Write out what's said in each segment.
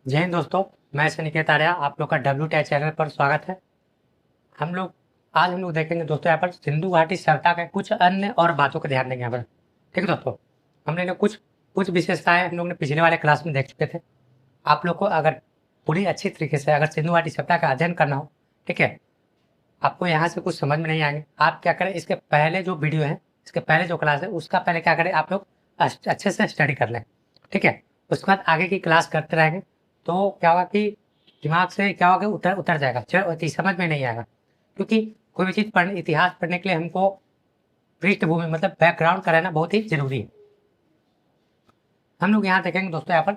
जय हिंद दोस्तों। मैं निकेत आर्या, आप लोग का WTI चैनल पर स्वागत है। आज हम लोग देखेंगे दोस्तों यहाँ पर सिंधु घाटी सभ्यता के कुछ अन्य और बातों का ध्यान देंगे यहाँ पर। ठीक है दोस्तों, हमने ना कुछ कुछ विशेषताएं हम लोग ने पिछले वाले क्लास में देख चुके थे। आप लोग को अगर पूरी अच्छी तरीके से अगर सिंधु घाटी सभ्यता का अध्ययन करना हो, ठीक है, आपको यहाँ से कुछ समझ में नहीं आएंगे, आप क्या करें, इसके पहले जो वीडियो है, इसके पहले जो क्लास है, उसका पहले क्या करें, आप लोग अच्छे से स्टडी कर लें। ठीक है, उसके बाद आगे की क्लास करते रहेंगे तो क्या होगा कि दिमाग से क्या होगा, उतर उतर जाएगा, समझ में नहीं आएगा। क्योंकि कोई भी चीज़ पढ़ने, इतिहास पढ़ने के लिए हमको पृष्ठभूमि मतलब बैकग्राउंड का रहना बहुत ही जरूरी है। हम लोग यहाँ देखेंगे दोस्तों यहाँ पर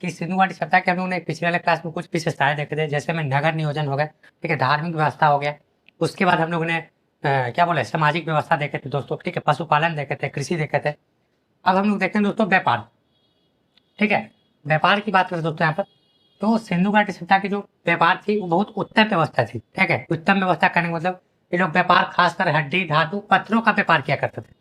कि सिंधु घाटी सभ्यता के हम लोगों ने पिछले वाले क्लास में कुछ विशेषताएं देखे थे, जैसे में नगर नियोजन हो गया, ठीक है, धार्मिक व्यवस्था हो गया। उसके बाद हम लोग ने क्या बोले, सामाजिक व्यवस्था देखे थे दोस्तों, ठीक है, पशुपालन देखे थे, कृषि देखे थे। अब हम लोग देखेंगे दोस्तों व्यापार। ठीक है, व्यापार की बात करें दोस्तों यहाँ पर, तो सिंधु घाटी सभ्यता की जो व्यापार थी वो बहुत उत्तम व्यवस्था थी। ठीक है, उत्तम व्यवस्था करने का मतलब ये लोग व्यापार खासकर हड्डी, धातु, पत्थरों का व्यापार किया करते थे।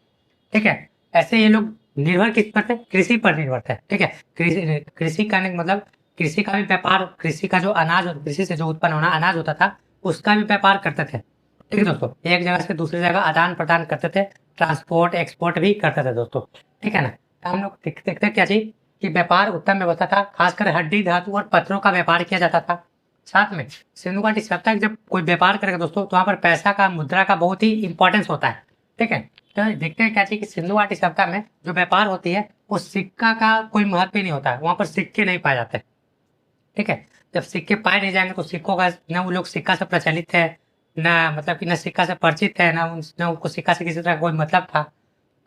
ठीक है, ऐसे ये लोग निर्भर किस पर थे, कृषि पर निर्भर थे। ठीक है, कृषि करने का मतलब कृषि का भी व्यापार, कृषि का जो अनाज, कृषि से जो उत्पन्न होना अनाज होता था उसका भी व्यापार करते थे। ठीक है दोस्तों, एक जगह से दूसरी जगह आदान प्रदान करते थे, ट्रांसपोर्ट एक्सपोर्ट भी करते थे दोस्तों। ठीक है ना, तो हम लोग देखते क्या चीज कि व्यापार उत्तम व्यवस्था था, खासकर हड्डी, धातु और पत्थरों का व्यापार किया जाता था। साथ में सिंधु घाटी सभ्यता जब कोई व्यापार करेगा दोस्तों तो वहाँ पर पैसा का, मुद्रा का बहुत ही इंपॉर्टेंस होता है। ठीक है, तो देखते हैं क्या चीज कि सिंधु घाटी सभ्यता में जो व्यापार होती है वो सिक्का का कोई महत्व ही नहीं होता है, वहाँ पर सिक्के नहीं पाए जाते। ठीक है, जब सिक्के पाए नहीं जाएंगे तो सिक्कों का न वो लोग सिक्का से प्रचलित है, न मतलब कि न सिक्का से परिचित है, न उनको सिक्का से किसी तरह कोई मतलब था,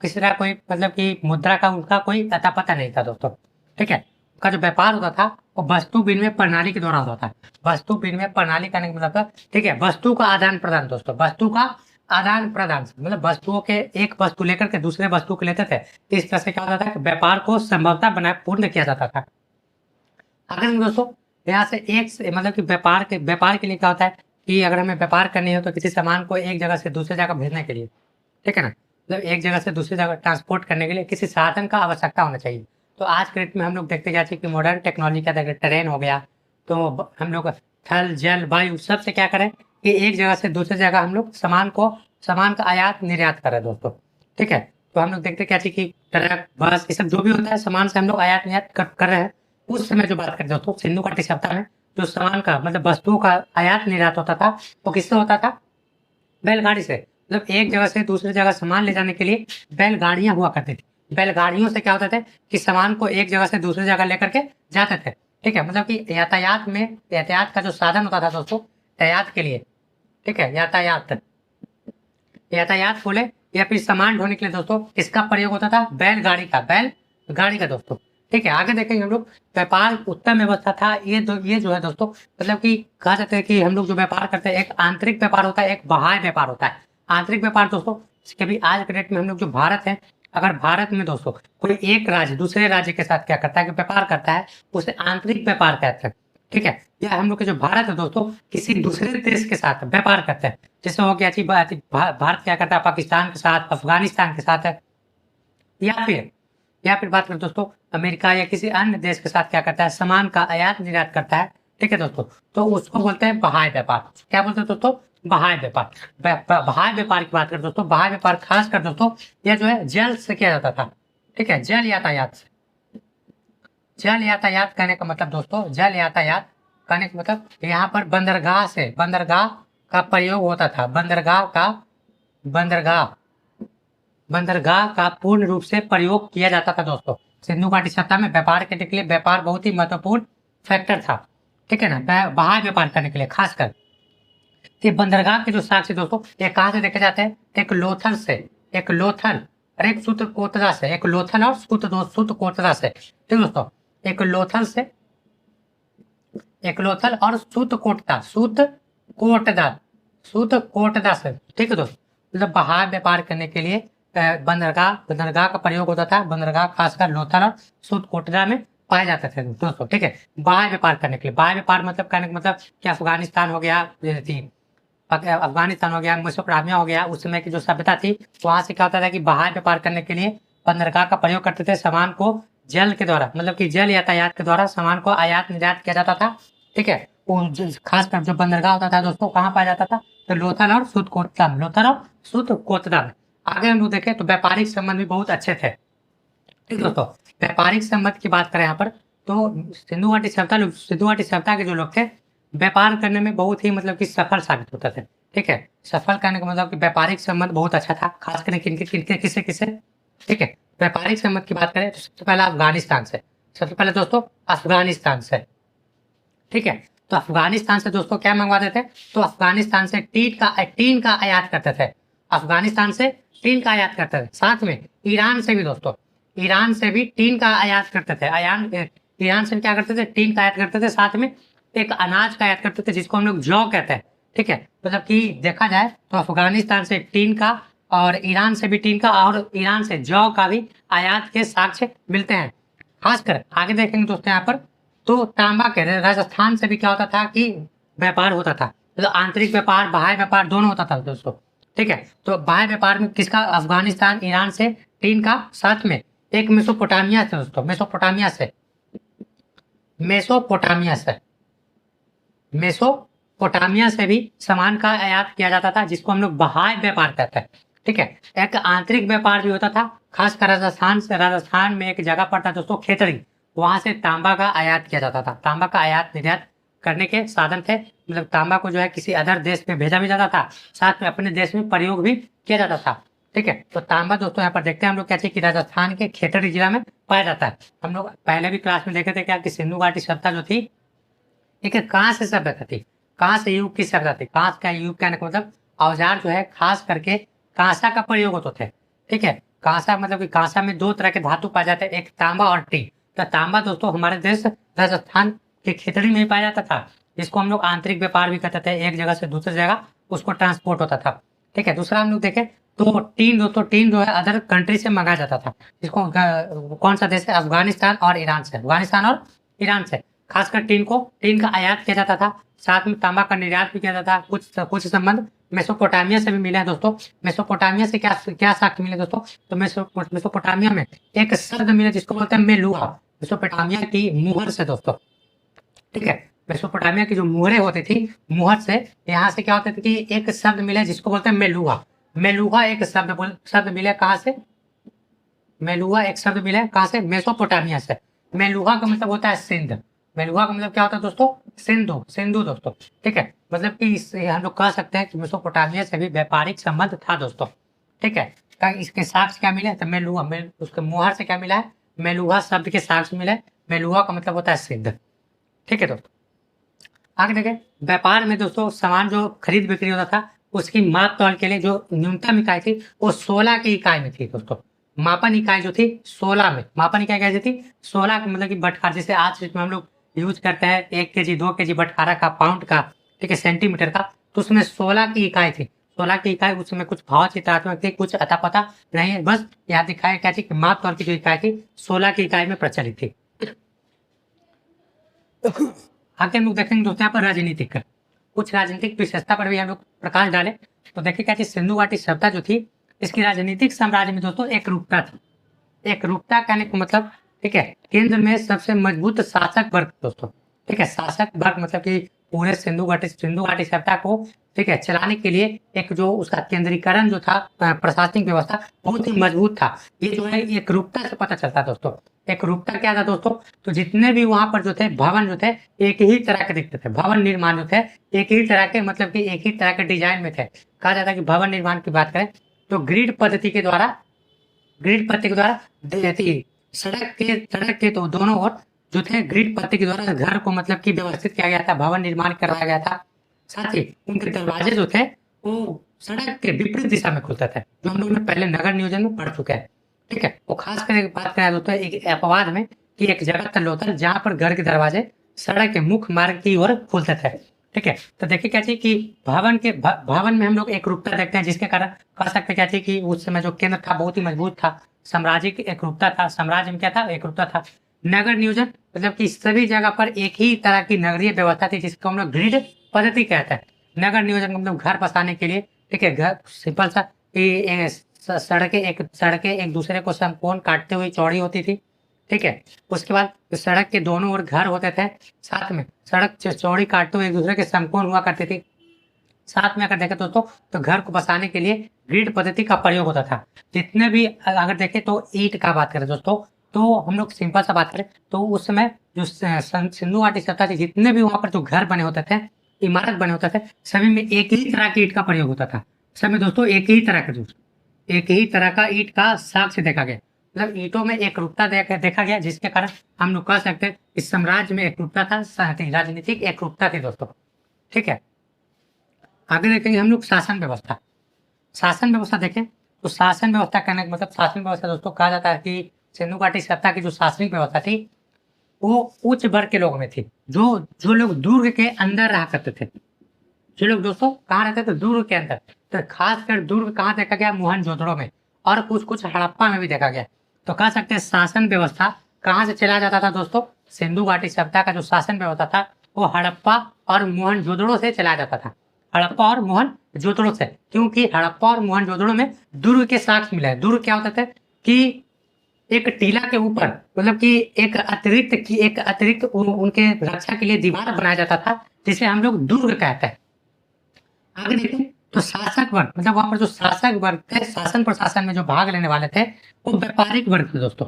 किसी तरह कोई मतलब कि मुद्रा का उनका कोई अता पता नहीं था दोस्तों। ठीक है, उनका जो व्यापार होता था वो वस्तु विनिमय प्रणाली के द्वारा होता था। वस्तु विनिमय प्रणाली करने का मतलब था, ठीक है, वस्तु का आदान प्रदान दोस्तों, वस्तु का आदान प्रदान मतलब वस्तुओं के एक वस्तु लेकर के दूसरे वस्तु को लेते थे। इस तरह से क्या होता था कि व्यापार को संभवतः बनाए पूर्ण किया जाता था। अगर दोस्तों यहाँ से मतलब कि व्यापार के लिए क्या होता है कि अगर हमें व्यापार करनी हो तो किसी सामान को एक जगह से दूसरी जगह भेजने के लिए, ठीक है ना, मतलब एक जगह से दूसरी जगह ट्रांसपोर्ट करने के लिए किसी साधन का आवश्यकता होना चाहिए। तो आज के डेट में हम लोग देखते क्या चाहिए कि मॉडर्न टेक्नोलॉजी का देखते, ट्रेन हो गया, तो हम लोग थल जल वायु सबसे क्या करें कि एक जगह से दूसरी जगह हम लोग सामान का आयात निर्यात करें दोस्तों। ठीक है, तो हम लोग देखते क्या चाहिए कि ट्रक, बस, ये सब जो भी होता है सामान से हम लोग आयात निर्यात कर रहे हैं। उस समय जो बात करें दोस्तों सिंधु घाटी सभ्यता में जो सामान का मतलब वस्तुओं का आयात निर्यात होता था वो किससे होता था, बैलगाड़ी से। मतलब एक जगह से दूसरी जगह सामान ले जाने के लिए बैलगाड़ियां हुआ करती थी। बैलगाड़ियों से क्या होता था कि सामान को एक जगह से दूसरी जगह लेकर के जाते थे। ठीक है, मतलब कि यातायात का जो साधन होता था दोस्तों, यातायात के लिए, ठीक है, यातायात बोले या फिर सामान ढोने के लिए दोस्तों इसका प्रयोग होता था बैलगाड़ी का दोस्तों। ठीक है, आगे देखेंगे हम लोग व्यापार उत्तम व्यवस्था था। ये जो है दोस्तों मतलब कि कहा जाता है कि हम लोग जो व्यापार करते हैं एक आंतरिक व्यापार होता है, एक बाह्य व्यापार होता है। आंतरिक व्यापार दोस्तों कभी आज के डेट में हम लोग जो भारत है, अगर भारत में दोस्तों कोई एक राज्य दूसरे राज्य के साथ क्या करता है कि व्यापार करता है, उसे आंतरिक व्यापार कहते हैं। ठीक है, या हम लोग के जो भारत है दोस्तों किसी दूसरे देश के साथ व्यापार करते हैं, जैसे हो गया भारत क्या करता है पाकिस्तान के साथ, अफगानिस्तान के साथ है, या फिर बात करें दोस्तों अमेरिका या किसी अन्य देश के साथ क्या करता है सामान का आयात निर्यात करता है। ठीक है दोस्तों, तो उसको बोलते हैं बाह्य व्यापार। क्या बोलते हैं दोस्तों, बाह्य व्यापार। बाह्य व्यापार की बात करें दोस्तों, बाह्य व्यापार खास कर दोस्तों यह जो है जल से किया जाता था। ठीक है, जल यातायात से। जल यातायात करने का मतलब दोस्तों, जल यातायात करने का मतलब यहाँ पर बंदरगाह का प्रयोग होता था। बंदरगाह का पूर्ण रूप से प्रयोग किया जाता था दोस्तों। सिंधु घाटी सभ्यता में व्यापार करने के लिए व्यापार बहुत ही महत्वपूर्ण फैक्टर था। ठीक है ना, बाह्य व्यापार करने के लिए खासकर ये बंदरगाह के जो साक्ष्य दोस्तों ये कहाँ से देखे जाते हैं, एक लोथल और एक सूत्रकोटदा से, एक लोथल और सूत्रकोटदा से। ठीक दोस्तों, एक लोथल और सूत्रकोटदा से। ठीक है दोस्तों, मतलब बाहर व्यापार करने के लिए बंदरगाह का प्रयोग होता था। बंदरगाह खासकर लोथल और सूत्रकोटदा में पाए जाते थे दोस्तों। ठीक है, बाह्य व्यापार करने के लिए, बाह्य व्यापार मतलब करने का मतलब क्या, अफगानिस्तान हो गया, मेसोपोटामिया हो गया, उस समय की जो सभ्यता थी वहां से क्या होता था कि बाहर व्यापार करने के लिए बंदरगाह का प्रयोग करते थे, सामान को जल के द्वारा मतलब कि जल यातायात के द्वारा सामान को आयात निर्यात किया जाता था। ठीक है, खासकर जो बंदरगाह होता था दोस्तों कहाँ पाया जाता था, तो लोथल और सुतकोतला में, लोथल और सुतकोतला में। आगे हम लोग देखें तो व्यापारिक संबंध भी बहुत अच्छे थे। ठीक दोस्तों, व्यापारिक संबंध की बात करें यहाँ पर तो सिंधु घाटी सभ्यता के जो लोग थे व्यापार करने में बहुत ही मतलब कि सफल साबित होते थे। ठीक है, सफल करने का मतलब कि व्यापारिक संबंध बहुत अच्छा था, खास करके किनके किससे किससे। ठीक है, व्यापारिक संबंध की बात करें तो सबसे पहले अफगानिस्तान से, सबसे पहले दोस्तों अफगानिस्तान से। ठीक है, तो अफगानिस्तान से दोस्तों क्या मंगवाते थे, तो अफगानिस्तान से टीन का आयात करते थे, अफगानिस्तान से टीन का आयात करते थे। साथ में ईरान से भी दोस्तों, ईरान से भी टीन का आयात करते थे, ईरान से क्या करते थे, टीन का आयात करते थे। साथ में एक अनाज का आयात करते थे जिसको हम लोग जौ कहते हैं। ठीक है, मतलब कि देखा जाए तो अफगानिस्तान से टीन का और ईरान से भी टीन का और ईरान से जौ का भी आयात के साक्ष्य मिलते हैं। खासकर आगे देखेंगे दोस्तों यहाँ पर तो तांबा के राजस्थान से भी क्या होता था कि व्यापार होता था, तो आंतरिक व्यापार बाह्य व्यापार दोनों होता था दोस्तों। ठीक है, तो बाह्य व्यापार में किसका, अफगानिस्तान ईरान से टीन का, साथ में एक मेसोपोटामिया से दोस्तों, मेसोपोटामिया से भी सामान का आयात किया जाता था जिसको हम लोग बाह्य व्यापार कहते हैं। ठीक है, एक आंतरिक व्यापार भी होता था, खासकर राजस्थान में एक जगह पर था दोस्तों खेतड़ी, वहां से तांबा का आयात किया जाता था। तांबा का आयात निर्यात करने के साधन थे, मतलब तांबा को जो है किसी अदर देश में भेजा भी जाता था, साथ में अपने देश में प्रयोग भी किया जाता था। ठीक है, तो तांबा दोस्तों यहाँ पर देखते हैं हम लोग क्या चीज कि राजस्थान के खेतड़ी जिला में पाया जाता है। हम लोग पहले भी क्लास में देखे थे क्या कि सिंधु घाटी सभ्यता जो थी एक कांस्य सभ्यता थी, कांस्य युग की सभ्यता थी। कांस्य का युग कहने का मतलब औजार जो है खास करके कांसा का प्रयोग होते थे। ठीक है, कांसा मतलब कि कांसा में दो तरह के धातु पाए जाते हैं, एक तांबा और टी। तो तांबा दोस्तों हमारे देश राजस्थान के खेतड़ी में ही पाया जाता था, जिसको हम लोग आंतरिक व्यापार भी कहते थे, एक जगह से दूसरी जगह उसको ट्रांसपोर्ट होता था। ठीक है, दूसरा हम लोग देखें तो टीन दोस्तों, टीन जो है अदर कंट्री से मंगाया जाता था, जिसको कौन सा देश है, अफगानिस्तान और ईरान से, खासकर टीन का आयात किया जाता था। साथ में तांबा का निर्यात भी किया जाता था। कुछ संबंध मेसोपोटामिया से भी मिले हैं दोस्तों। मेसोपोटामिया से क्या साक्ष्य मिले दोस्तों, तो मेसोपोटामिया में एक शब्द मिले जिसको बोलते हैं मेलुहा, मेसोपोटामिया की मुहर से दोस्तों। ठीक है, मेसोपोटामिया की जो मुहरें होती थी, मुहर से यहाँ से क्या होता था कि एक शब्द मिले जिसको बोलते हैं मेलुहा। मेलुहा एक शब्द मिले कहाँ से, मेलुहा एक शब्द मिले कहाँ से, मेसोपोटामिया से। मेलुहा का मतलब होता है सिंध, मेलुहा का मतलब क्या होता है दोस्तों, सिंधु दोस्तों। ठीक है, मतलब कि इससे हम लोग कह सकते हैं कि मेसोपोटामिया से भी व्यापारिक संबंध था दोस्तों। ठीक है, इसके साक्ष्य क्या मिले, तो मेलुहा उसके मुहर से क्या मिला है, मेलुहा शब्द के साक्ष्य मिले। मेलुहा का मतलब होता है सिंध। ठीक है दोस्तों, आगे देखें व्यापार में दोस्तों सामान जो खरीद बिक्री होता था उसकी माप तौल के लिए जो न्यूनतम इकाई थी वो 16 की इकाई में थी दोस्तों। मापन इकाई जो थी 16 में, मापन इकाई कैसी थी, 16 मतलब कि बटखारा, जैसे आज में हम लोग यूज करते हैं 1 kg 2 kg बटखारा का, पाउंड का, ठीक है, सेंटीमीटर का, तो उसमें 16 की इकाई थी। 16 की इकाई, उसमें कुछ भाव चित्रात्मक थी, कुछ अता पता नहीं है, बस यहाँ दिखाया क्या थी कि माप तौल की जो इकाई थी 16 की इकाई में प्रचलित थी। आगे हम लोग देखेंगे दोस्तों यहाँ पर राजनीतिक, कुछ राजनीतिक विशेषता पर भी हम लोग प्रकाश डाले तो देखिए क्या चीज, सिंधु घाटी सभ्यता जो थी इसकी राजनीतिक साम्राज्य में दोस्तों एक रूपता थी। एक रूपता कहने का मतलब, ठीक है, केंद्र में सबसे मजबूत शासक वर्ग दोस्तों। ठीक है, शासक वर्ग मतलब कि पूरे सिंधु घाटी सभ्यता को, ठीक है, चलाने के लिए एक जो उसका केंद्रीकरण जो था, प्रशासनिक व्यवस्था बहुत ही मजबूत था। ये जो है एक रूपता से पता चलता दोस्तों। एक रूपता क्या था दोस्तों, तो जितने भी वहां पर जो थे भवन जो थे एक ही तरह के दिखते थे, भवन निर्माण जो थे एक ही तरह के, मतलब कि एक ही तरह के डिजाइन में थे। कहा जाता है कि भवन निर्माण की बात करें तो ग्रिड पद्धति के द्वारा सड़क के तो दोनों ओर जो थे ग्रिड पद्धति के द्वारा घर को मतलब कि व्यवस्थित किया गया था, भवन निर्माण करवाया गया था। साथ ही उनके दरवाजे जो थे वो सड़क के विपरीत दिशा में खुलते थे, जो हम लोग ने पहले नगर नियोजन में पढ़ चुके हैं। ठीक है, वो खास करके बात करें दोस्तों एक अपवाद में कि एक जगह तल होता है जहाँ पर घर के दरवाजे सड़क के मुख्य मार्ग की ओर खुलते थे। ठीक है, तो देखिए क्या चीज कि भवन में हम लोग एक रूपता देखते हैं, जिसके कारण कह सकते क्या चीज कि उस समय जो केंद्र था बहुत ही मजबूत था, साम्राज्य की एक रूपता था, साम्राज्य में क्या था, एक रूपता था। नगर नियोजन मतलब कि सभी जगह पर एक ही तरह की नगरीय व्यवस्था थी, जिसको हम लोग ग्रिड पद्धति कहते हैं। नगर नियोजन मतलब घर बसाने के लिए, ठीक है, घर सिंपल सा सड़कें एक दूसरे को समकोण काटते हुए चौड़ी होती थी। ठीक है। उसके बाद सड़क के दोनों ओर घर होते थे, साथ में सड़क चौड़ी काटते एक दूसरे के समकोण हुआ करती थी। साथ में अगर देखें दोस्तों तो घर को बसाने के लिए ग्रिड पद्धति का प्रयोग होता था। जितने भी अगर देखें तो ईंट का बात करें दोस्तों, तो हम लोग सिंपल सा बात करें तो उस समय जो सिंधु घाटी सभ्यता थी, जितने भी वहां पर जो घर बने होते थे, इमारत बने होते थे, सभी में एक ही तरह की ईंट का प्रयोग होता था। सभी दोस्तों एक ही तरह का ईंट का साक्ष्य देखा गया। मतलब ईंटों में एक रूपता देखा गया, जिसके कारण हम लोग कह सकते हैं इस साम्राज्य में एक रूपता था, राजनीतिक एक रूपता थी दोस्तों। ठीक है। आगे देखेंगे हम लोग शासन व्यवस्था। शासन व्यवस्था देखें तो शासन व्यवस्था कहने का मतलब शासन व्यवस्था दोस्तों कहा जाता है कि सिंधु घाटी सभ्यता की जो शासनिक व्यवस्था थी वो उच्च वर्ग के लोगों में थी, जो लोग दुर्ग के अंदर रहा करते थे। जो लोग दोस्तों कहाँ रहते थे? दुर्ग के अंदर। तो खासकर दुर्ग कहाँ देखा गया? मोहनजोदड़ो में, और कुछ कुछ हड़प्पा में भी देखा गया। तो कह सकते हैं शासन व्यवस्था कहाँ से चला जाता था दोस्तों? सिंधु घाटी सभ्यता का जो शासन व्यवस्था था वो हड़प्पा और मोहनजोदड़ो से चला जाता था। हड़प्पा और मोहनजोदड़ो से, क्योंकि हड़प्पा और मोहनजोदड़ो में दुर्ग के साक्ष्य मिले हैं। दुर्ग क्या होता था कि एक टीला के ऊपर, मतलब कि एक अतिरिक्त उनके रक्षा के लिए दीवार बनाया जाता था, जिसे हम लोग दुर्ग कहते हैं। आगे देखें तो शासक वर्ग, मतलब वहां पर जो शासक वर्ग थे, शासन प्रशासन में जो भाग लेने वाले थे, वो व्यापारिक वर्ग थे दोस्तों।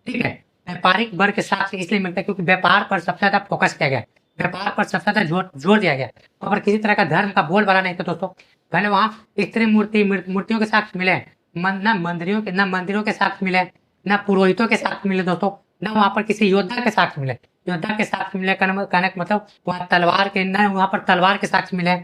ठीक है। व्यापारिक वर्ग के साथ इसलिए मिलता है क्योंकि व्यापार पर सबसे ज्यादा फोकस किया गया, व्यापार पर सबसे ज्यादा जोर दिया गया। वहां पर किसी तरह का धर्म का बोलबाला नहीं था दोस्तों। पहले वहां स्त्री मूर्तियों के साथ मिले, न मंदिरों के साथ मिले, न पुरोहितों के साथ मिले दोस्तों, न वहां पर किसी योद्धा के साथ मिले। योद्धा के साथ मिले कहने का मतलब वहां तलवार के, न वहां पर तलवार के साथ मिले,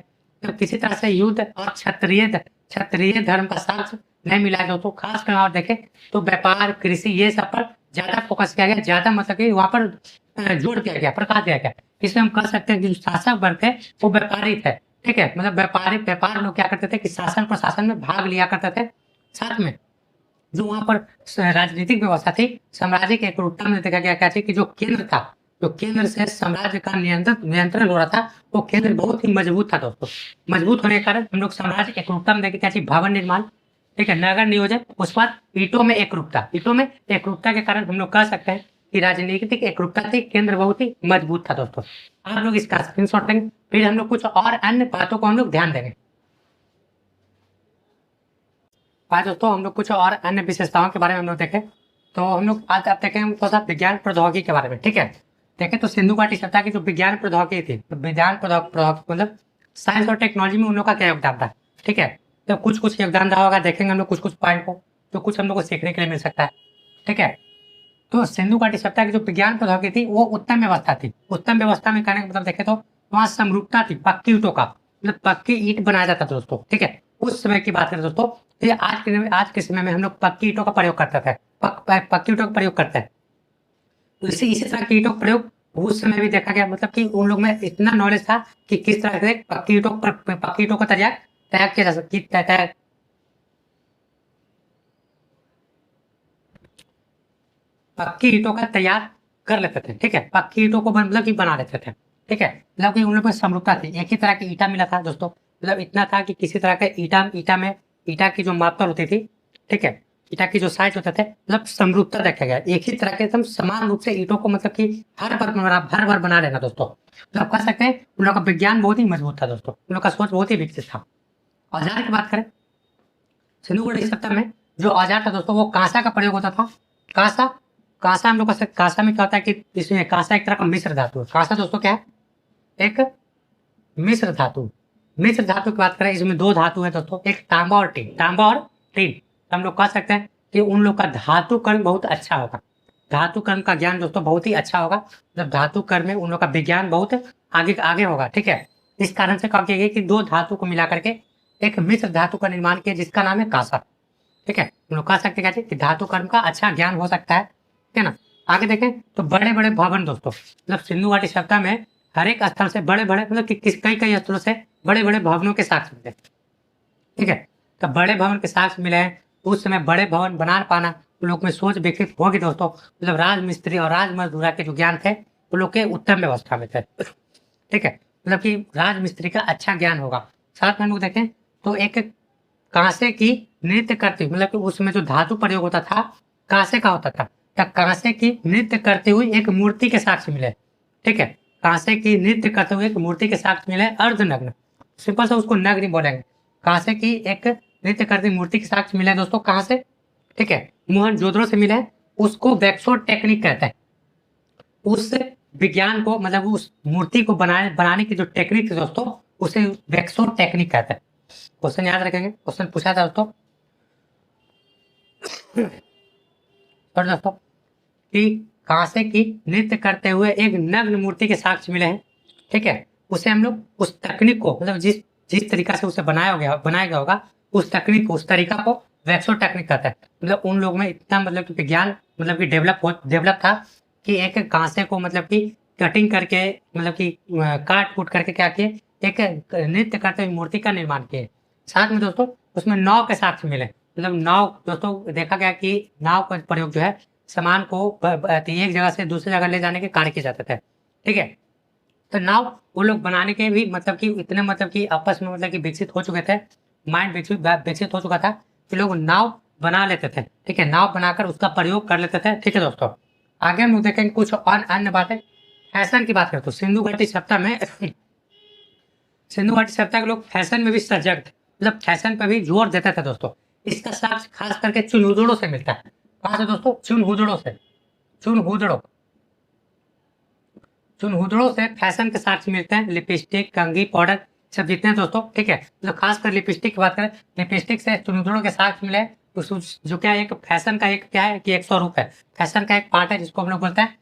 तो किसी तरह से युद्ध और क्षत्रिय धर्म का साक्ष्य नहीं मिला दोस्तों। खास कर आप देखें तो व्यापार, कृषि, ये सब पर ज्यादा फोकस किया गया, ज्यादा मतलब कि वहां पर जोर दिया गया, प्रकाश दिया गया। इसलिए हम कह सकते हैं कि जो शासक वर्ग थे वो व्यापारी थे। ठीक है। मतलब व्यापार लोग क्या करते थे कि शासन प्रशासन में भाग लिया करते थे। साथ में जो वहां पर राजनीतिक व्यवस्था थी, साम्राज्यिक एकरूपता में देखा गया क्या थी कि जो केंद्र से साम्राज्य का नियंत्रण हो रहा था, वो केंद्र बहुत ही मजबूत था दोस्तों। मजबूत होने के कारण हम लोग साम्राज्य एकरूपता में देखे क्या चीज? भवन निर्माण, ठीक है, नगर नियोजन, उस पर ईंटों में एकरूपता के कारण हम लोग कह सकते हैं कि राजनीतिक एकरूपता थी, केंद्र बहुत ही मजबूत था दोस्तों। आप लोग इसका स्क्रीनशॉट लेंगे, फिर हम लोग कुछ और अन्य बातों को हम लोग ध्यान देंगे। आज दोस्तों हम लोग कुछ और अन्य विशेषताओं के बारे में हम लोग देखें, तो हम लोग आज आप देखें हम थोड़ा सा विज्ञान प्रौद्योगिकी के बारे में। ठीक है। देखें तो सिंधु घाटी सभ्यता की जो विज्ञान प्रौद्योगिकी थी, तो विज्ञान प्रौद्योगिकी मतलब साइंस और टेक्नोलॉजी में उन लोग का क्या योगदान था? ठीक है। तो कुछ योगदान रहा होगा, देखेंगे हम लोग कुछ पॉइंट को, तो कुछ हम लोग को सीखने के लिए मिल सकता है। ठीक है। तो सिंधु घाटी सभ्यता की जो विज्ञान प्रौद्योगिकी थी वो उत्तम व्यवस्था थी। उत्तम व्यवस्था में कहने का मतलब देखें तो वहाँ समरूपता थी पक्की ईंटों का, मतलब पक्की ईंट बनाया जाता था दोस्तों। ठीक है। उस समय की बात करें दोस्तों, ये आज के समय में हम लोग पक्की ईंटों का प्रयोग करते थे, पक्की ईंटों का प्रयोग करते हैं। तो इसी तरह की ईंटों का प्रयोग उस समय भी देखा गया, मतलब कि उन लोग में इतना नॉलेज था कि किस तरह से पक्की ईंटों का तैयार किया जा सकता, पक्की ईंटों का तैयार कर लेते थे। ठीक है। पक्की ईंटों को मतलब कि बना लेते थे। ठीक है। मतलब कि उन लोग में समरूपता थी, एक ही तरह की ईंटा मिला था दोस्तों। मतलब इतना था कि किसी तरह के ईंटा की जो मात्रा होती थी, ठीक है, ईंटा की जो साइज होते थे, मतलब समरूपता देखा गया, एक ही तरह के एकदम समान रूप से ईंटों को मतलब कि हर बार बना लेना दोस्तों। तो आप कह सकते हैं उन लोग का विज्ञान बहुत ही मजबूत था दोस्तों, उन लोग का सोच बहुत ही विकसित था। औजार की बात करें, सिंधु घाटी सभ्यता में जो औजार था दोस्तों वो कांसा का प्रयोग होता था। कांसा कांसा हम लोग का कांसा में क्या होता है कि इसमें कांसा एक तरह का मिश्र धातु है। कांसा दोस्तों क्या है? एक मिश्र धातु। मिश्र धातु की बात करें, इसमें दो धातु है दोस्तों, एक तांबा और टीन। हम लोग कह सकते हैं कि उन लोग का धातु कर्म बहुत अच्छा होगा, धातु कर्म का ज्ञान दोस्तों बहुत ही अच्छा होगा। जब धातु कर्म में उन लोग का विज्ञान बहुत आगे होगा। ठीक है। इस कारण से कहा गया कि दो धातु को मिला करके एक मिश्र धातु का निर्माण किया, जिसका नाम है कांसा। ठीक है। हम लोग कह सकते हैं कि धातु कर्म का अच्छा ज्ञान हो सकता है। ठीक है ना। आगे देखें तो बड़े बड़े भवन दोस्तों, मतलब सिंधु घाटी सभ्यता में हर एक स्थल से बड़े बड़े, मतलब कि कई स्थलों से बड़े बड़े भवनों के साक्ष्य मिले। ठीक है। तो बड़े भवन के साक्ष्य मिले हैं, उस समय बड़े भवन बना पाना उन लोग में सोच विकसित होगी दोस्तों। मतलब राजमिस्त्री और राज मजदूरा के जो ज्ञान थे वो लोग के उत्तम व्यवस्था में थे। ठीक है। मतलब कि राजमिस्त्री का अच्छा ज्ञान होगा। साथ में हम लोग देखें तो एक कांसे की नृत्य करती, मतलब कि उसमें जो धातु प्रयोग होता था कांसे का होता था, तक कांसे की नृत्य करती हुई एक मूर्ति के साक्ष्य मिले। ठीक है, कांसे की नृत्य करते हुए एक मूर्ति के साक्ष्य मिले अर्धनग्न। सिंपल से उसको नग्न नहीं बोलेंगे, कांसे की एक नृत्य करती मूर्ति के साक्ष्य मिले दोस्तों कहाँ से, ठीक है, मोहनजोदड़ो से मिले। उसको वैक्सो टेक्निक कहते हैं। उस विज्ञान को मतलब उस मूर्ति को बनाने की जो टेक्निक थी दोस्तों, उसे वैक्सो टेक्निक कहते हैं। क्वेश्चन याद रखेंगे, क्वेश्चन पूछा था दोस्तों और दोस्तों कि कांसे की नृत्य करते हुए एक नग्न मूर्ति के साक्ष्य मिले हैं। ठीक है, उसे हम लोग उस तकनीक को मतलब जिस जिस तरीका से उसे बनाया गया होगा उस तकनीक को, उस तरीका को वैक्सो टेक्निक कहता है। मतलब उन लोगों में इतना मतलब कि विज्ञान मतलब कि डेवलप था कि एक कांसे को मतलब कि कटिंग करके मतलब कि काट कूट करके क्या किए, एक नृत्य करते हुए मूर्ति का निर्माण किए। साथ में दोस्तों उसमें नाव के साक्ष्य मिले। मतलब नाव दोस्तों देखा गया कि नाव का प्रयोग जो है सामान को एक जगह से दूसरी जगह ले जाने के कार्य किए जाते थे। ठीक है, तो नाव वो लोग बनाने के भी मतलब कि इतने मतलब कि आपस में मतलब कि विकसित हो चुके थे, माइंड विकसित हो चुका था कि लोग नाव बना लेते थे। ठीक है, नाव बनाकर उसका प्रयोग कर लेते थे। ठीक है दोस्तों, आगे हम लोग देखेंगे कुछ और अन्य बातें। फैशन की बात करें तो सिंधु घाटी सभ्यता में सिंधु घाटी सभ्यता के लोग फैशन में भी सजग थे, मतलब फैशन पर भी जोर देते थे दोस्तों। इसका साक्ष्य खास करके चुनहुदड़ों से मिलता है। कहाँ से दोस्तों? चुनहुदड़ों से। चुनहुदड़ों से फैशन के साक्ष्य मिलते हैं। लिपस्टिक, कंघी, पाउडर सब जितने हैं दोस्तों। ठीक है, तो खासकर लिपस्टिक की बात करें, लिपस्टिक से चुनहुदड़ों के साक्ष्य मिले। जो क्या है, एक फैशन का एक क्या है कि एक स्वरूप है, फैशन का एक पार्ट है जिसको हम लोग बोलते हैं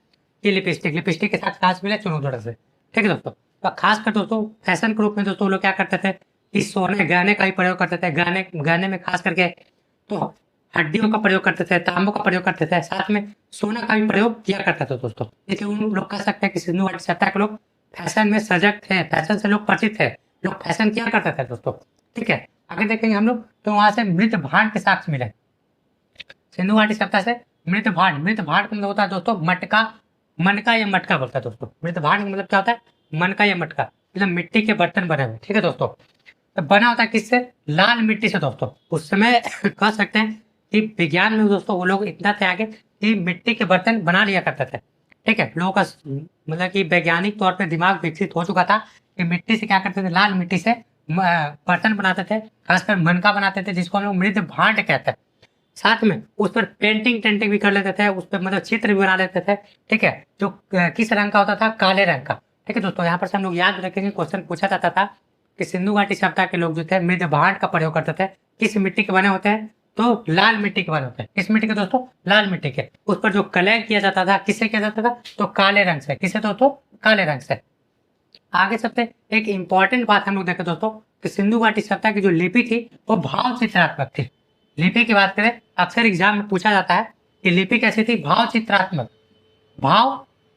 कि लिपस्टिक के साथ साक्ष्य मिले चुनहुदड़ों से। ठीक है दोस्तों, तो खासकर दोस्तों फैशन के रूप में दोस्तों लोग क्या करते थे कि सोने गहने का ही प्रयोग करते थे। गहने में खास करके तो हड्डियों का प्रयोग करते थे, तांबों का प्रयोग करते थे, साथ में सोना का भी प्रयोग किया करता था दोस्तों। इसलिए उन लोग कह सकते हैं कि सिंधु घाटी सभ्यता के लोग फैशन में सजग थे, फैशन से लोग परिचित थे, लोग फैशन किया करते थे दोस्तों। ठीक है, आगे देखेंगे हम लोग तो वहां से मृत भांड के साक्ष्य मिले। सिंधु घाटी सभ्यता से मृत भांड का मतलब होता है दोस्तों मटका, मनका या मटका बोलता है दोस्तों। मृत भांड का मतलब क्या होता है? मनका या मटका, मतलब मिट्टी के बर्तन बने हुए। ठीक है दोस्तों, तो बना होता है किससे? लाल मिट्टी से दोस्तों। उस समय कह सकते हैं कि विज्ञान में दोस्तों वो लोग इतना थे आगे कि मिट्टी के बर्तन बना लिया करते थे। ठीक है, लोगों का मतलब कि वैज्ञानिक तौर पे दिमाग विकसित हो चुका था कि मिट्टी से क्या करते थे, लाल मिट्टी से बर्तन बनाते थे, खासकर मनका बनाते थे जिसको हम लोग मृत भांड कहते हैं। साथ में उस पर पेंटिंग भी कर लेते थे, उस पर मतलब चित्र भी बना लेते थे। ठीक है, जो किस रंग का होता था? काले रंग का। ठीक है दोस्तों, यहाँ पर से हम लोग याद रखेंगे, क्वेश्चन पूछा जाता था कि सिंधु घाटी सभ्यता के लोग जो थे मृद भांड का प्रयोग करते थे। किस मिट्टी के बने होते हैं? तो लाल मिट्टी के बने होते हैं। किस मिट्टी के दोस्तों? लाल मिट्टी के। उस पर जो कलर किया जाता था किससे किया जाता था? तो काले रंग से। किससे दोस्तों? काले रंग से। आगे सबसे एक इंपॉर्टेंट बात हम लोग देखें दोस्तों कि सिंधु घाटी सभ्यता की जो लिपि थी वो भाव चित्रात्मक थी। लिपि की बात करें, अक्सर एग्जाम में पूछा जाता है कि लिपि कैसी थी? भाव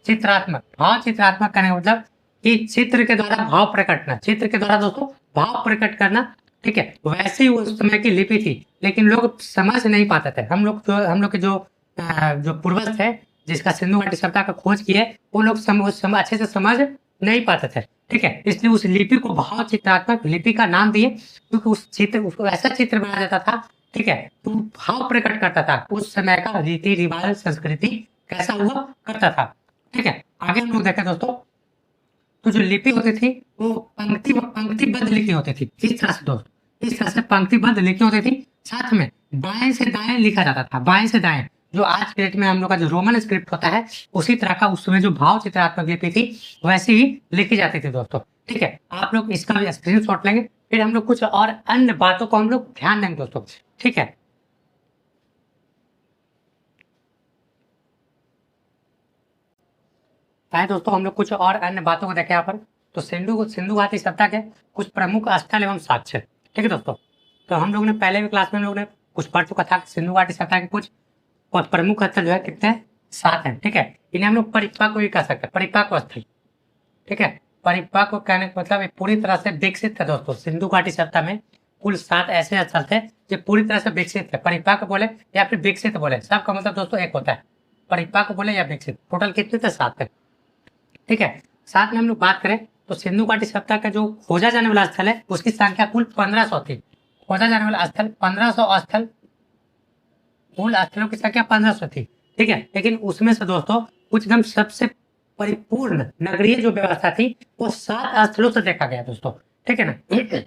चित्रात्मक करने का मतलब कि चित्र के द्वारा भाव प्रकट करना, चित्र के द्वारा दोस्तों भाव प्रकट करना। ठीक है, वैसे ही उस समय की लिपि थी, लेकिन लोग समझ नहीं पाते थे। हम लोग के जो पूर्वज थे जिसका सिंधु घाटी सभ्यता का खोज किए, वो लोग अच्छे से समझ नहीं पाते थे। ठीक है, इसलिए उस लिपि को भाव चित्रात्मक लिपि का नाम दिए, क्योंकि उसको ऐसा चित्र बनाया जाता था। ठीक है, तो भाव प्रकट करता था उस समय का रीति रिवाज, संस्कृति कैसा हुआ करता था। ठीक है, आगे हम लोग देखें दोस्तों तो जो लिपि होती थी वो पंक्तिबद्ध लिपि होती थी। इस तरह से दोस्तों, इस तरह से पंक्तिबद्ध लिपि होती थी। साथ में बाएं से दाएं लिखा जाता था, बाएं से दाएं, जो आज के डेट में हम लोग का जो रोमन स्क्रिप्ट होता है उसी तरह का उस समय जो भाव चित्रात्मक लिपि थी वैसी ही लिखी जाती थी दोस्तों। ठीक है, आप लोग इसका भी स्क्रीनशॉट लेंगे, फिर हम लोग कुछ और अन्य बातों को हम लोग ध्यान देंगे दोस्तों। ठीक है, आए दोस्तों हम लोग कुछ और अन्य बातों को देखें यहाँ पर। तो सिंधु घाटी सभ्यता के कुछ प्रमुख स्थल एवं साक्ष्य। ठीक है दोस्तों, तो हम लोग ने पहले भी क्लास में हम लोग ने कुछ पढ़ चुका था कि सिंधु घाटी सभ्यता के कुछ प्रमुख स्थल जो है कितने? 7 हैं। ठीक है, इन्हें हम लोग परिपक्व भी कह सकते हैं, परिपक्व स्थल। ठीक है, परिपक्व कहने का मतलब पूरी तरह से विकसित थे दोस्तों। सिंधु घाटी सभ्यता में कुल 7 ऐसे स्थल थे जो पूरी तरह से विकसित थे। परिपक्व बोले या फिर विकसित बोले, सबका मतलब दोस्तों एक होता है, परिपक्व बोले या विकसित। टोटल कितने थे? 7 थे। ठीक है, साथ में हम लोग बात करें तो सिंधु घाटी सभ्यता का जो खोजा जाने वाला स्थल है उसकी संख्या कुल 1500 थी। खोजा जाने वाला स्थल 1500 स्थल, कुल स्थलों की संख्या 1500 थी। ठीक है। लेकिन उसमें से दोस्तों कुछ एकदम सबसे परिपूर्ण नगरीय जो व्यवस्था थी वो 7 स्थलों से देखा गया दोस्तों, ठीक है ना।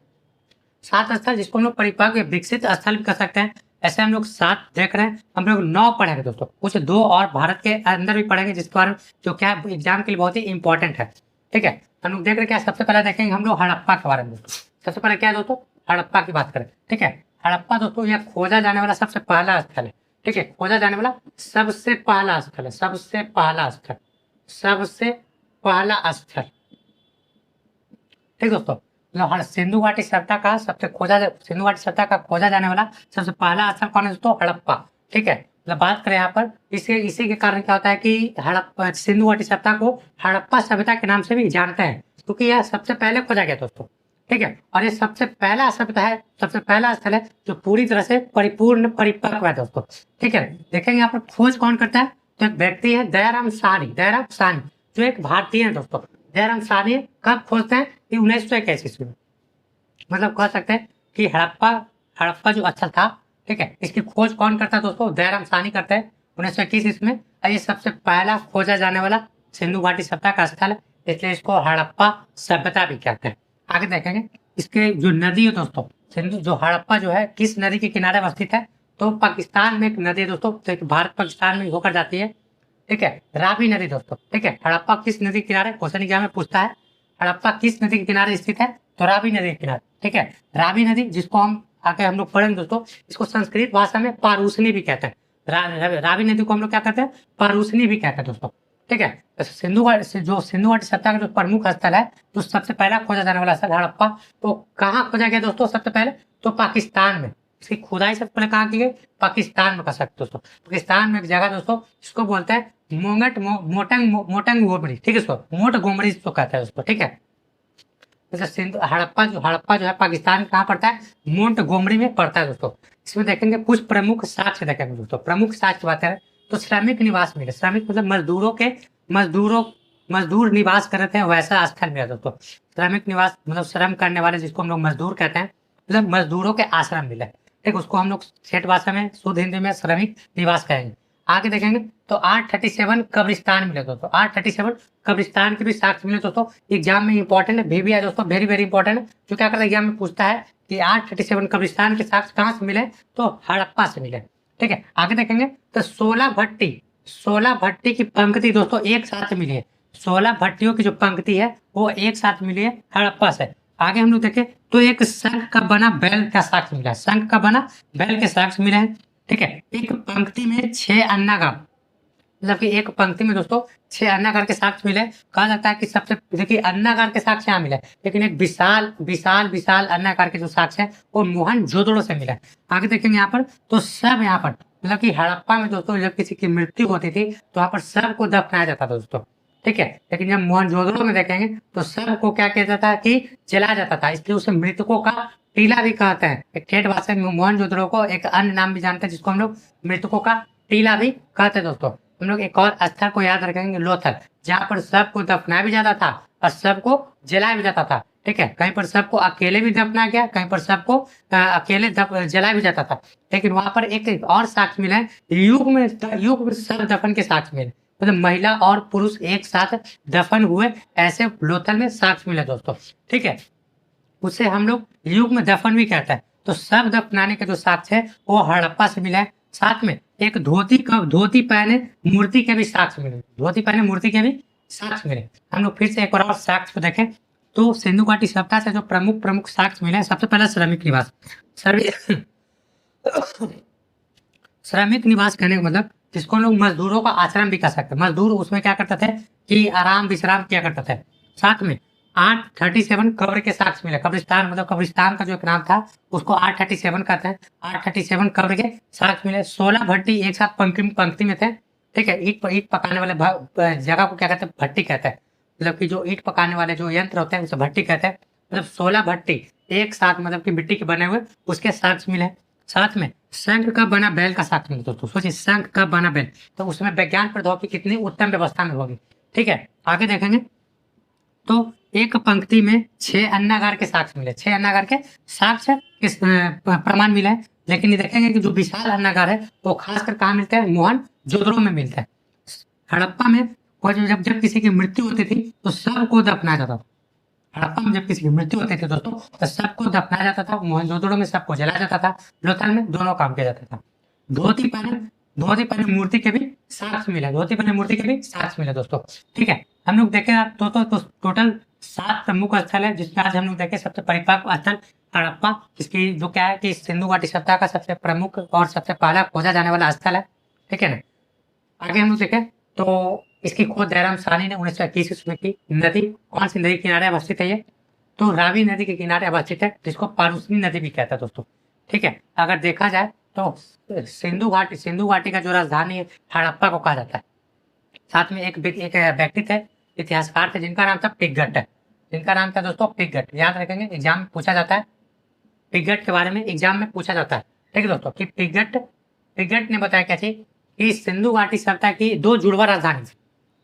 7 स्थल जिसको हम लोग परिपक्व या विकसित स्थल भी कह सकते हैं। ऐसे हम लोग 7 देख रहे हैं, हम लोग 9 पढ़ेंगे दोस्तों, कुछ 2 और भारत के अंदर भी पढ़ेंगे जिसके बारे में जो क्या एग्जाम के लिए बहुत ही इंपॉर्टेंट है, ठीक है। हम लोग देख रहे हैं क्या, सबसे पहले देखेंगे हम लोग हड़प्पा के बारे में दोस्तों। सबसे पहले क्या है दोस्तों, हड़प्पा की बात करें, ठीक है। हड़प्पा दोस्तों यह खोजा जाने वाला सबसे पहला स्थल है, ठीक है। खोजा जाने वाला सबसे पहला स्थल है, सबसे पहला स्थल, सबसे पहला स्थल, ठीक दोस्तों। मतलब सिंधु घाटी सभ्यता का सबसे सिंधु घाटी सभ्यता का खोजा जाने वाला सबसे पहला स्थल कौन है दोस्तों, हड़प्पा, ठीक है। मतलब बात करें यहाँ पर इसी के कारण क्या होता है कि हड़प्पा सिंधु घाटी सभ्यता को हड़प्पा सभ्यता के नाम से भी जानते हैं, क्योंकि यह सबसे पहले खोजा गया दोस्तों, ठीक है। और ये सबसे पहला सभ्यता है, सबसे पहला स्थल है जो पूरी तरह से परिपूर्ण परिपक्व है दोस्तों, ठीक है। देखेंगे यहाँ पर खोज कौन करता है, तो एक व्यक्ति है दयाराम साहनी, दयाराम साहनी जो एक भारतीय है दोस्तों। दयाराम साहनी कब खोजते हैं कि 1981 ईस्वी में, मतलब कह सकते हैं कि हड़प्पा जो स्थल था, ठीक है, इसकी खोज कौन करता है दोस्तों, दयाराम साहनी करते हैं 1921 ईस्वी में। और ये सबसे पहला खोजा जाने वाला सिंधु घाटी सभ्यता का स्थल है, इसलिए इसको हड़प्पा सभ्यता भी कहते हैं। आगे देखेंगे इसके जो नदी है दोस्तों, सिंधु जो हड़प्पा जो है किस नदी के किनारे अवस्थित है, तो पाकिस्तान में एक नदी है दोस्तों, तो भारत पाकिस्तान में होकर जाती है, ठीक है, रावी नदी दोस्तों, ठीक है। हड़प्पा किस नदी के किनारे, क्वेश्चन एग्जाम में पूछता है हड़प्पा किस नदी के किनारे स्थित है, तो रावी नदी के किनारे, ठीक है। रावी नदी जिसको हम आगे हम लोग पढ़ेंगे दोस्तों, इसको संस्कृत भाषा में पारूसनी भी कहते हैं। रावी नदी को हम लोग क्या कहते हैं, पारूसनी भी कहते हैं दोस्तों, ठीक है। तो सिंधु घाटी सभ्यता का जो प्रमुख स्थल है, तो सबसे पहला खोजा जाने वाला स्थल हड़प्पा, तो कहाँ खोजा गया दोस्तों सबसे पहले, तो पाकिस्तान में। इसकी खुदाई सबसे पहले कहाँ की गई, पाकिस्तान में कर सकते दोस्तों। पाकिस्तान में एक जगह दोस्तों इसको बोलते हैं मोटंग गोमरी, ठीक है, इसको मोट गोमरी इसको कहते हैं उसको, ठीक है। जैसे हड़प्पा जो है पाकिस्तान कहाँ पड़ता है, मोंट गोमरी में पड़ता है दोस्तों। इसमें देखेंगे कुछ प्रमुख साक्ष्य देखेंगे दोस्तों। प्रमुख साक्ष्य बात करें तो श्रमिक निवास मिले, श्रमिक मतलब मजदूर निवास कर रहे थे वैसा स्थल मिला दोस्तों। श्रमिक निवास मतलब श्रम करने वाले जिसको हम लोग मजदूर कहते हैं, मतलब मजदूरों के आश्रम मिले, ठीक, उसको हम लोग सेठ भाषा में शुद्ध हिंदी में श्रमिक निवास कहेंगे। आगे देखेंगे तो 837 कब्रिस्तान मिले दोस्तों, 837 कब्रिस्तान के भी साक्ष्य मिले दोस्तों। एग्जाम में इंपॉर्टेंट है, भी है दोस्तों, वेरी वेरी इंपॉर्टेंट है। जो क्या करता है एग्जाम में पूछता है कि 837 कब्रिस्तान के साक्ष्य कहाँ से मिले, तो हड़प्पा से मिले, ठीक है। आगे देखेंगे तो 16 भट्टी की पंक्ति दोस्तों एक साथ मिली है, 16 भट्टियों की जो पंक्ति है वो एक साथ मिली है हड़प्पा से। आगे हम लोग देखें तो एक शंख का बना बैल का साक्ष्य मिला है, शंख का बना बैल के साक्ष्य मिले हैं, ठीक है। एक पंक्ति में 6 अन्नागार, मतलब कि एक पंक्ति में दोस्तों 6 अन्नागार के साक्ष्य मिले। कहा जाता है कि सबसे देखिए अन्नागार के साक्ष्य यहाँ मिले, लेकिन एक विशाल अन्नागार के जो साक्ष्य है वो मोहनजोदड़ो से मिला है। आगे देखेंगे यहाँ पर तो सब यहाँ पर मतलब कि हड़प्पा में दोस्तों जब किसी की मृत्यु होती थी तो यहाँ पर सब को दफनाया जाता था दोस्तों, ठीक है। लेकिन जब मोहनजोदड़ो में देखेंगे तो सब को क्या किया जाता है कि जलाया जाता था, इसलिए उसे मृतकों का टीला भी कहते हैं। एक ठेठ भाषा में मोहनजोदड़ो को एक अन्य नाम भी जानते हैं जिसको हम लोग मृतकों का टीला भी कहते हैं दोस्तों। हम लोग एक और स्थल को याद रखेंगे, लोथल, जहाँ पर सबको दफनाया भी जाता था और सबको जलाया भी जाता था, ठीक है। कहीं पर सबको अकेले भी दफनाया गया, कहीं पर सबको अकेले जलाया भी जाता था। लेकिन वहां पर एक और साक्ष्य मिला है, युग में सब दफन के साक्ष्य मिले, मतलब महिला और पुरुष एक साथ दफन हुए ऐसे लोथल में साक्ष्य मिले दोस्तों, ठीक है। उसे हम लोग युग में दफन भी कहते हैं। तो सब दफनाने के जो साक्ष्य है वो हड़प्पा से मिला है। साथ में एक धोती पहने मूर्ति के भी साक्ष्य मिले, धोती पहने मूर्ति के भी साक्ष्य मिले। हम लोग फिर से एक और साक्ष्य को देखें तो सिंधु घाटी सभ्यता से जो प्रमुख साक्ष्य मिले, सबसे पहला श्रमिक निवास। श्रमिक निवास कहने का मतलब जिसको लोग मजदूरों का आश्रम भी कह सकते हैं। मजदूर उसमें क्या करते थे कि आराम विश्राम किया करते थे। साथ में 837 कब्र के साक्ष्य मिले, कब्रिस्तान मतलब कब्रिस्तान का जो एक नाम था उसको 837 कहते हैं। 837 कब्र के साक्ष्य मिले। 16 भट्टी एक साथ पंक्ति में थे, ठीक है। ईट पकाने वाले जगह को क्या कहते हैं, भट्टी कहते हैं। मतलब कि जो ईट पकाने वाले जो यंत्र होते हैं उसे भट्टी कहते हैं। मतलब 16 भट्टी एक साथ मतलब कि मिट्टी के बने हुए उसके साक्ष्य मिले। साथ में शंख का बना बैल का साक्ष्य मिले दोस्तों। सोचिए शंख का बना बैल, तो उसमें विज्ञान प्रौद्योगिकी कितनी उत्तम व्यवस्था में होगी, ठीक है। आगे देखेंगे तो एक पंक्ति में 6 अन्नागार के साक्ष्य मिले, 6 अन्नागार के साक्ष्य प्रमाण मिले। लेकिन ये देखेंगे कि जो विशाल अन्नागार है वो खासकर कहाँ मिलते हैं, जोधड़ों में मिलता है। हड़प्पा में कोई जब जब किसी की मृत्यु होती थी तो सबको दफनाया जाता था। हड़प्पा में जब किसी की मृत्यु होती थी दोस्तों तो सबको दफनाया जाता था, मोहनजोदड़ो में सबको जलाया जाता था, लोथल में दोनों काम किया जाता था। धोती पहने धोती पहने मूर्ति के भी साक्ष्य मिले, धोती पहने मूर्ति के भी साक्ष्य मिले दोस्तों। ठीक है, हम लोग देखें आप तो टोटल 7 प्रमुख स्थल है जिसमें आज हम लोग देखें सबसे परिपक्व स्थल हड़प्पा, इसकी जो क्या है कि सिंधु घाटी सभ्यता का सबसे प्रमुख और सबसे पहला खोजा जाने वाला स्थल है। ठीक है ना, आगे हम लोग देखें तो इसकी खोज जयराम साहनी ने 1921 ईस्वी की। नदी कौन सी नदी किनारे अवस्थित है ये? तो रावी नदी के किनारे अवस्थित है, जिसको पारूसनी नदी भी कहता है दोस्तों। ठीक है, अगर देखा जाए तो सिंधु घाटी का जो राजधानी है हड़प्पा को कहा जाता है। साथ में एक व्यक्ति थे, इतिहासकार थे, जिनका नाम था पिगट। जिनका नाम था दोस्तों पिगट, याद रखेंगे, एग्जाम में पूछा जाता है पिगट के बारे में, एग्जाम में पूछा जाता है। ठीक है दोस्तों, कि पिगट ने बताया क्या चीज कि सिंधु घाटी सभ्यता की 2 जुड़वा राजधानी थी।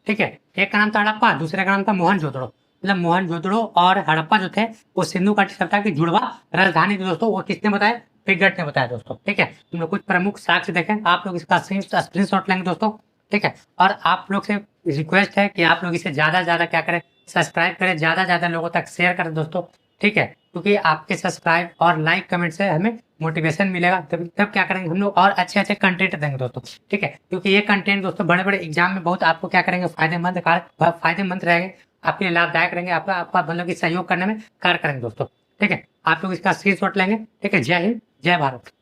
ठीक है, एक का नाम था हड़प्पा, दूसरे का नाम था मोहनजोदड़ो। मतलब मोहनजोदड़ो और हड़प्पा जो थे वो सिंधु घाटी सभ्यता की जुड़वा राजधानी थी दोस्तों। वो किसने बताया? पिगट ने बताया दोस्तों। ठीक है, हम लोग कुछ प्रमुख साक्ष्य देखें, आप लोग इसका स्क्रीनशॉट लेंगे दोस्तों। ठीक है, और आप लोग से रिक्वेस्ट है कि आप लोग इसे ज्यादा से ज्यादा क्या करें, सब्सक्राइब करें, ज्यादा से ज्यादा लोगों तक शेयर करें दोस्तों। ठीक है, क्योंकि आपके सब्सक्राइब और लाइक कमेंट से हमें मोटिवेशन मिलेगा, तब क्या करेंगे हम लोग और अच्छे अच्छे कंटेंट देंगे दोस्तों। ठीक है, क्योंकि ये कंटेंट दोस्तों बड़े बड़े एग्जाम में बहुत आपको क्या करेंगे, फायदेमंद रहेंगे, आपके लिए लाभदायक रहेंगे, आपका मतलब कि सहयोग करने में कार्य करेंगे दोस्तों। ठीक है, आप लोग इसका स्क्रीनशॉट लेंगे। ठीक है, जय हिंद, जय भारत।